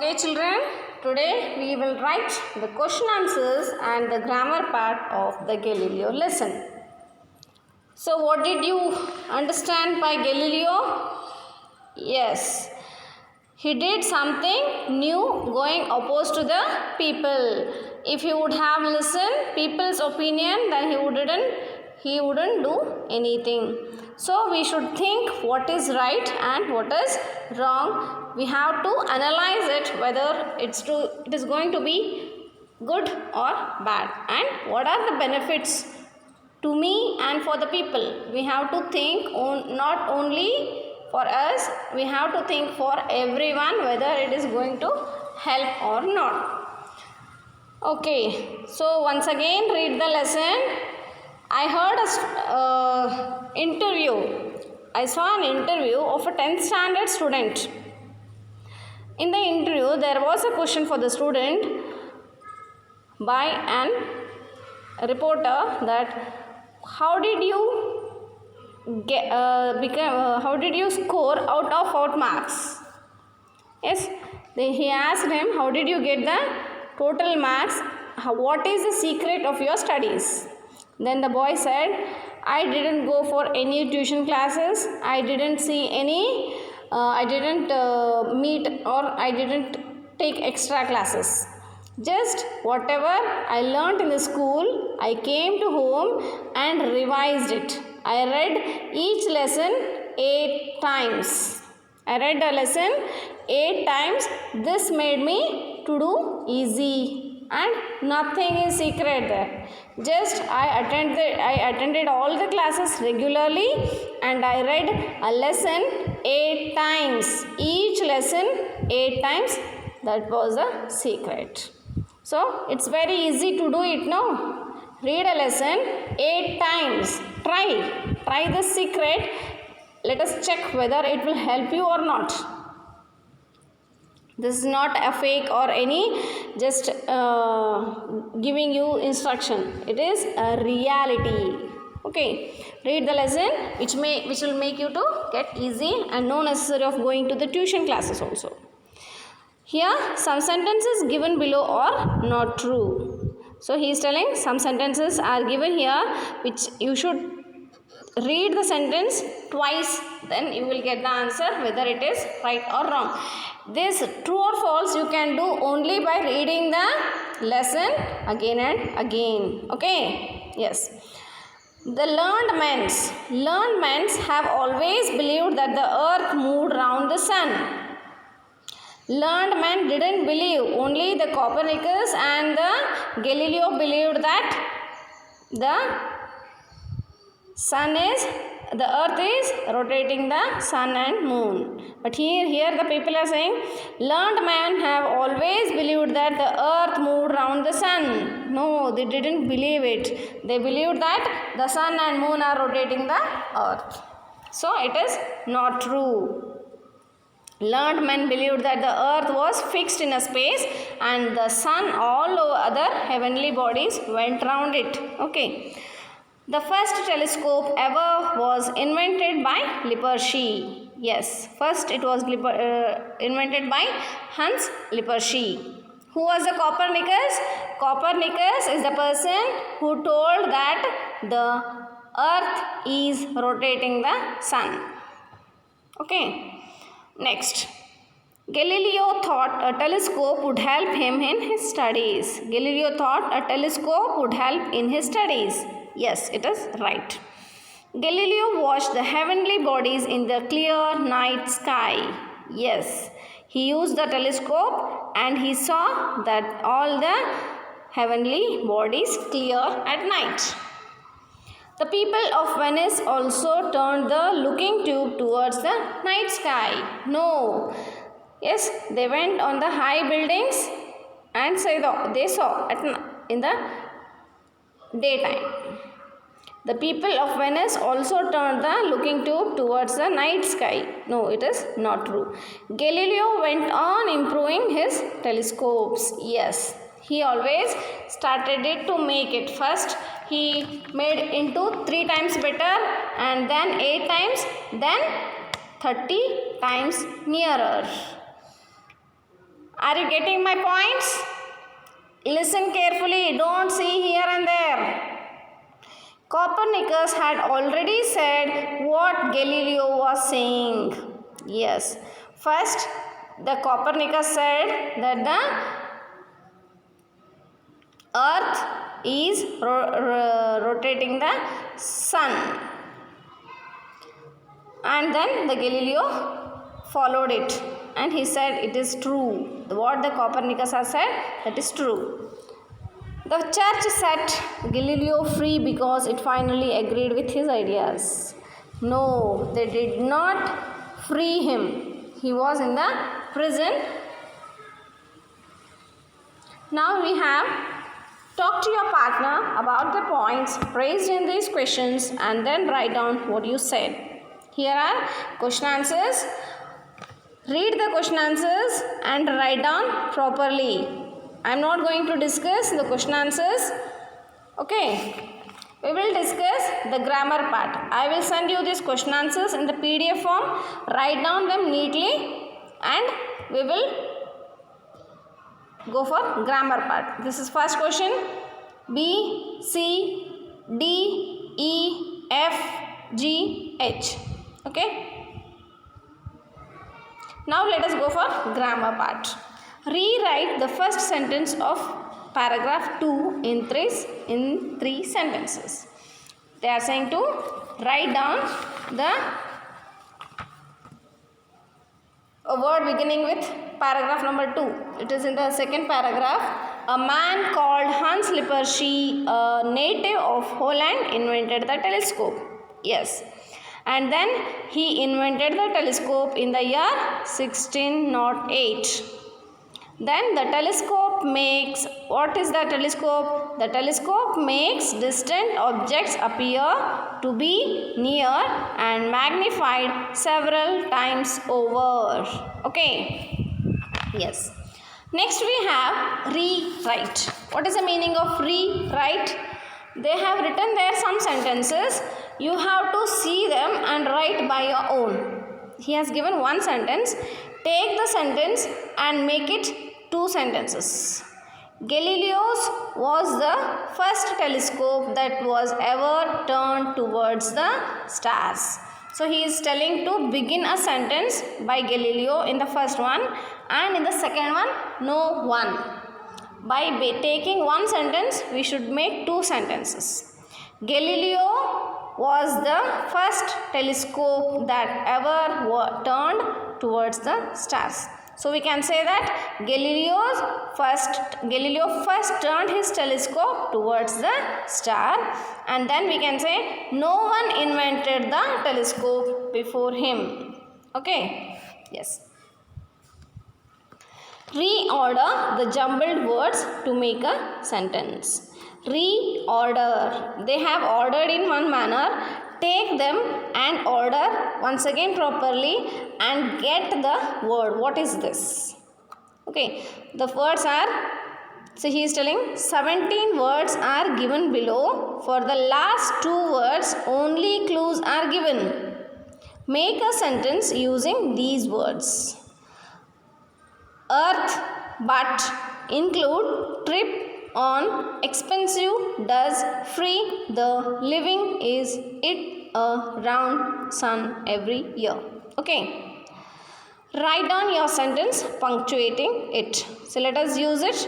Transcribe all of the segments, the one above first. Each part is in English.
Okay children, today we will write the question answers and the grammar part of the Galileo lesson. So what did you understand by Galileo? Yes, he did something new going opposed to the people. If he would have listened people's opinion, then he wouldn't do anything. So we should think what is right and what is wrong. We have to analyze it whether it is going to be good or bad, and what are the benefits to me and for the people. We have to think not only for us, we have to think for everyone whether it is going to help or not. Okay, so once again read the lesson. I heard I saw an interview of a 10th standard student. In the interview, there was a question for the student by an reporter that how did you score out of 4 marks? Yes, he asked him, how did you get the total marks? What is the secret of your studies? Then the boy said, I didn't go for any tuition classes. I didn't see any, I didn't meet or I didn't take extra classes. Just whatever I learnt in the school, I came to home and revised it. I read each lesson 8 times. I read the lesson 8 times. This made me to do easy. And nothing is secret there. Just I attended all the classes regularly and I read a lesson 8 times. Each lesson 8 times. That was a secret. So it's very easy to do it, no? Read a lesson 8 times. Try the secret. Let us check whether it will help you or not. This is not a fake or any just giving you instruction. It is a reality. Okay. Read the lesson which will make you to get easy and no necessary of going to the tuition classes also. Here some sentences given below are not true. So he is telling some sentences are given here which you should read the sentence twice, then you will get the answer whether it is right or wrong. This true or false you can do only by reading the lesson again and again. Okay? Yes. The learned men have always believed that the earth moved round the sun. Learned men didn't believe. Only the Copernicus and the Galileo believed that the earth is rotating the sun and moon. But here the people are saying, learned men have always believed that the earth moved round the sun. No, they didn't believe it. They believed that the sun and moon are rotating the earth. So it is not true. Learned men believed that the earth was fixed in a space and the sun, all other heavenly bodies went round it. Okay. The first telescope ever was invented by Lippershey. Yes, first it was invented by Hans Lippershey. Who was the Copernicus? Copernicus is the person who told that the earth is rotating the sun. Okay. Next, Galileo thought a telescope would help him in his studies. Galileo thought a telescope would help in his studies. Yes, it is right. Galileo watched the heavenly bodies in the clear night sky. Yes, he used the telescope and he saw that all the heavenly bodies clear at night. The people of Venice also turned the looking tube towards the night sky. No. Yes, they went on the high buildings and they saw in the daytime. The people of Venice also turned the looking tube towards the night sky. No, it is not true. Galileo went on improving his telescopes. Yes. He always started it to make it. First, he made into 3 times better and then 8 times, then 30 times nearer. Are you getting my points? Listen carefully, don't see here and there. Copernicus had already said what Galileo was saying. Yes. First, the Copernicus said that the earth is rotating the sun. And then the Galileo followed it. And he said it is true. What the Copernicus has said, that is true. The church set Galileo free because it finally agreed with his ideas. No, they did not free him. He was in the prison. Now we have talk to your partner about the points raised in these questions and then write down what you said. Here are question answers. Read the question answers and write down properly. I am not going to discuss the question answers. Okay. We will discuss the grammar part. I will send you these question answers in the PDF form. Write down them neatly and we will go for grammar part. This is first question. B, C, D, E, F, G, H. Okay. Now let us go for grammar part. Rewrite the first sentence of paragraph 2 in three sentences. They are saying to write down the word beginning with paragraph number 2. It is in the second paragraph. A man called Hans Lippershey, a native of Holland, invented the telescope. Yes. And then he invented the telescope in the year 1608. Then the telescope makes, what is the telescope? The telescope makes distant objects appear to be near and magnified several times over. Okay. Yes. Next we have rewrite. What is the meaning of rewrite? They have written there some sentences. You have to see them and write by your own. He has given one sentence. Take the sentence and make it two sentences. Galileo's was the first telescope that was ever turned towards the stars. So he is telling to begin a sentence by Galileo in the first one and in the second one, no one. By taking one sentence, we should make two sentences. Galileo was the first telescope that ever turned towards the stars. So we can say that Galileo first turned his telescope towards the star, and then we can say no one invented the telescope before him. Okay? Yes. Reorder the jumbled words to make a sentence. Reorder. They have ordered in one manner. Take them and order once again properly and get the word. What is this? Okay. The words are, so he is telling 17 words are given below. For the last two words, only clues are given. Make a sentence using these words. Earth, but, include, trip, on, expensive, does, free, the, living, is, it, a, round, sun, every year. Okay. Write down your sentence punctuating it. So let us use it.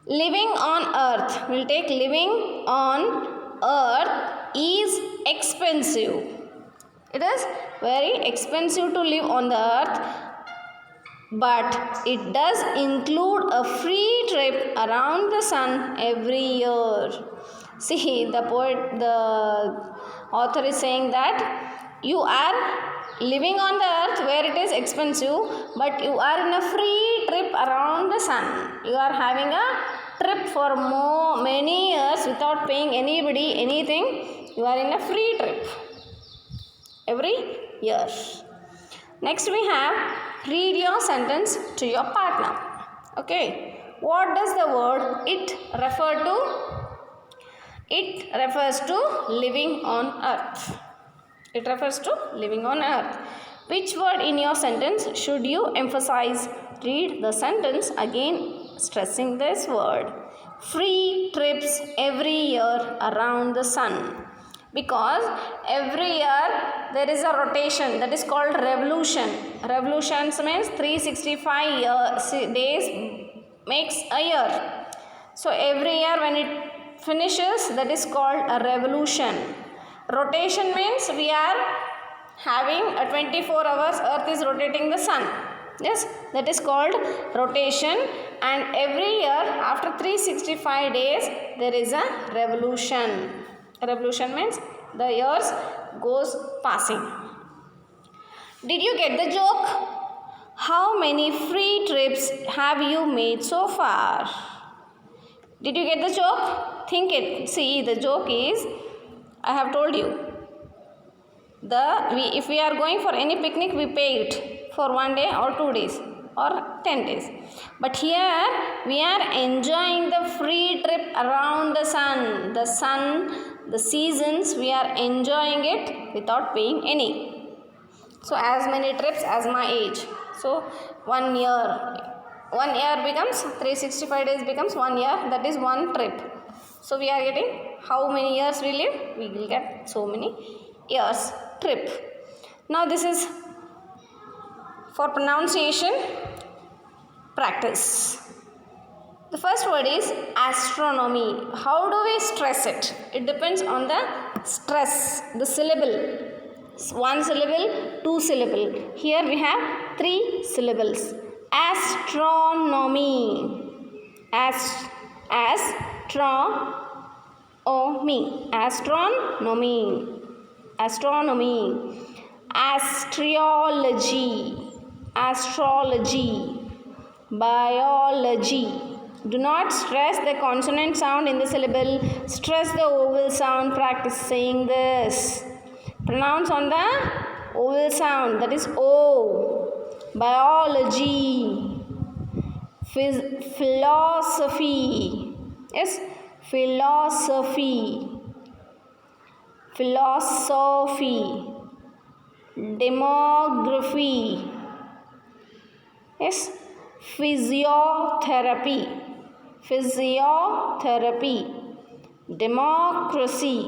Living on earth. We'll take living on earth is expensive. It is very expensive to live on the earth. But it does include a free trip around the sun every year. See, the author is saying that you are living on the earth where it is expensive, but you are in a free trip around the sun. You are having a trip for many years without paying anybody anything. You are in a free trip every year. Next we have read your sentence to your partner. Okay. What does the word it refer to? It refers to living on earth. It refers to living on earth. Which word in your sentence should you emphasize? Read the sentence again, stressing this word. Free trips every year around the sun. Because every year there is a rotation, that is called revolution. Revolutions means 365 days makes a year. So every year when it finishes, that is called a revolution. Rotation means we are having a 24 hours earth is rotating the sun. Yes, that is called rotation, and every year after 365 days there is a revolution. Revolution means the years goes passing. Did you get the joke? How many free trips have you made so far? Did you get the joke? Think it. See, the joke is, I have told you, if we are going for any picnic, we pay it for 1 day or 2 days or 10 days. But here we are enjoying the free trip around the sun. The seasons, we are enjoying it without paying any. So as many trips as my age. So 1 year. 1 year becomes 365 days becomes 1 year. That is one trip. So we are getting how many years we live? We will get so many years trip. Now this is for pronunciation practice. The first word is astronomy. How do we stress it? It depends on the stress, the syllable. 1 syllable, 2 syllable. Here we have 3 syllables. Astronomy. Astronomy. Astronomy. Astronomy. Astrology. Astrology. Biology. Do not stress the consonant sound in the syllable. Stress the vowel sound. Practice saying this. Pronounce on the vowel sound. That is O. Biology. Philosophy. Yes. Philosophy. Philosophy. Demography. Yes. Physiotherapy. Physiotherapy. Democracy.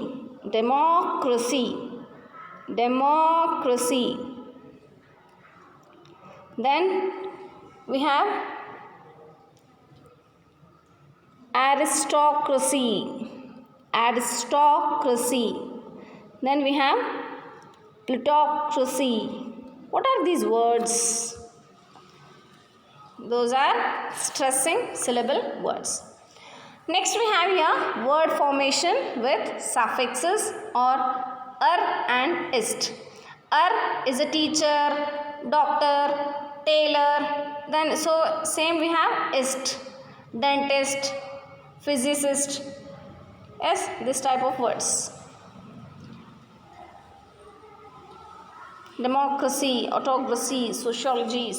Democracy. Democracy. Then we have aristocracy. Aristocracy. Then we have plutocracy. What are these words? Those are stressing syllable words. Next we have here word formation with suffixes or and ist. Is a teacher, doctor, tailor. Then so same we have ist, dentist, physicist. Yes, this type of words. Democracy, autocracy, sociology,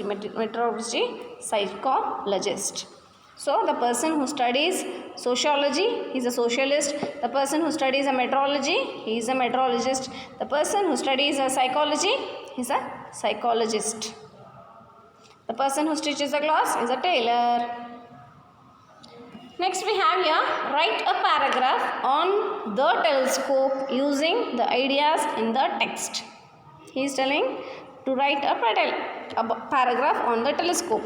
meteorology, psychologist. So the person who studies sociology, he is a socialist. The person who studies a meteorology, he is a meteorologist. The person who studies a psychology, he is a psychologist. The person who stitches a cloth is a tailor. Next we have here, write a paragraph on the telescope using the ideas in the text. He is telling to write a paragraph on the telescope.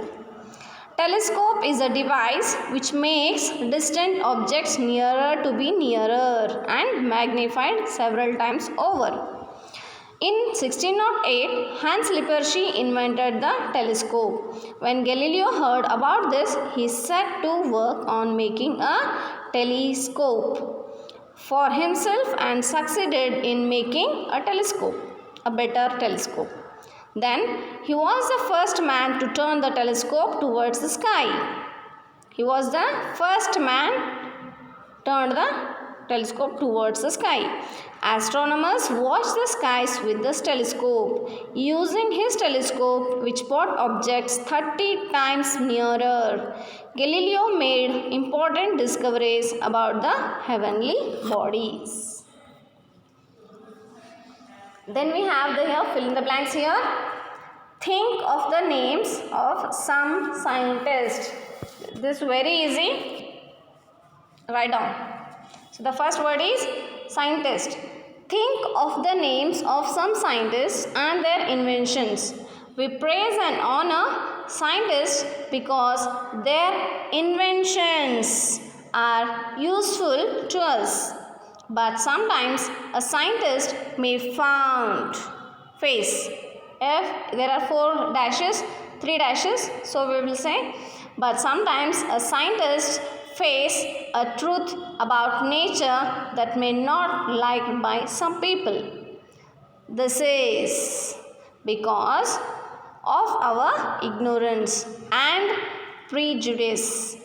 Telescope is a device which makes distant objects nearer to be nearer and magnified several times over. In 1608, Hans Lippershey invented the telescope. When Galileo heard about this, he set to work on making a telescope for himself and succeeded in making a telescope, a better telescope. Then he was the first man to turn the telescope towards the sky. He was the first man turned the telescope towards the sky. Astronomers watched the skies with this telescope. Using his telescope, which brought objects 30 times nearer, Galileo made important discoveries about the heavenly bodies. Then we have the here, fill in the blanks here. Think of the names of some scientists. This is very easy. Write down. So the first word is scientist. Think of the names of some scientists and their inventions. We praise and honor scientists because their inventions are useful to us. But sometimes a scientist may face. If there are 4 dashes, 3 dashes, so we will say, but sometimes a scientist face a truth about nature that may not liked by some people. This is because of our ignorance and prejudice.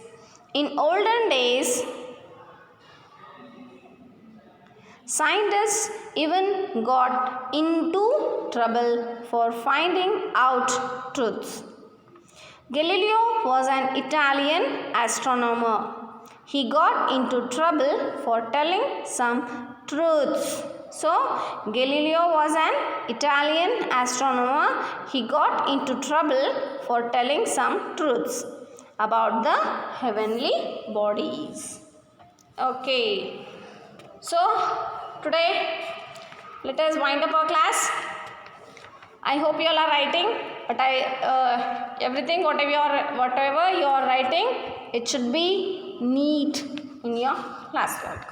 In olden days, scientists even got into trouble for finding out truths. Galileo was an Italian astronomer. He got into trouble for telling some truths. So, Galileo was an Italian astronomer. He got into trouble for telling some truths about the heavenly bodies. Okay. So, today let us wind up our class. I hope you all are writing, but everything whatever you are writing, it should be neat in your classwork.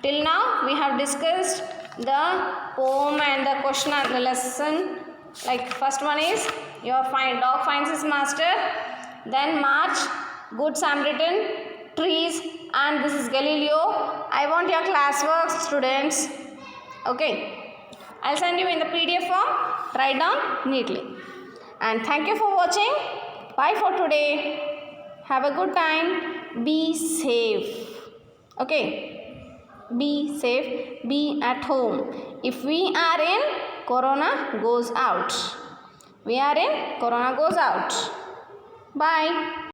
Till now we have discussed the poem and the question and the lesson. Like first one is your dog finds his master, then March, Good Samaritan, trees, and this is Galileo. I want your classwork, students. Okay. I'll send you in the PDF form. Write down neatly. And thank you for watching. Bye for today. Have a good time. Be safe. Okay. Be safe. Be at home. If we are in, Corona goes out. We are in, Corona goes out. Bye.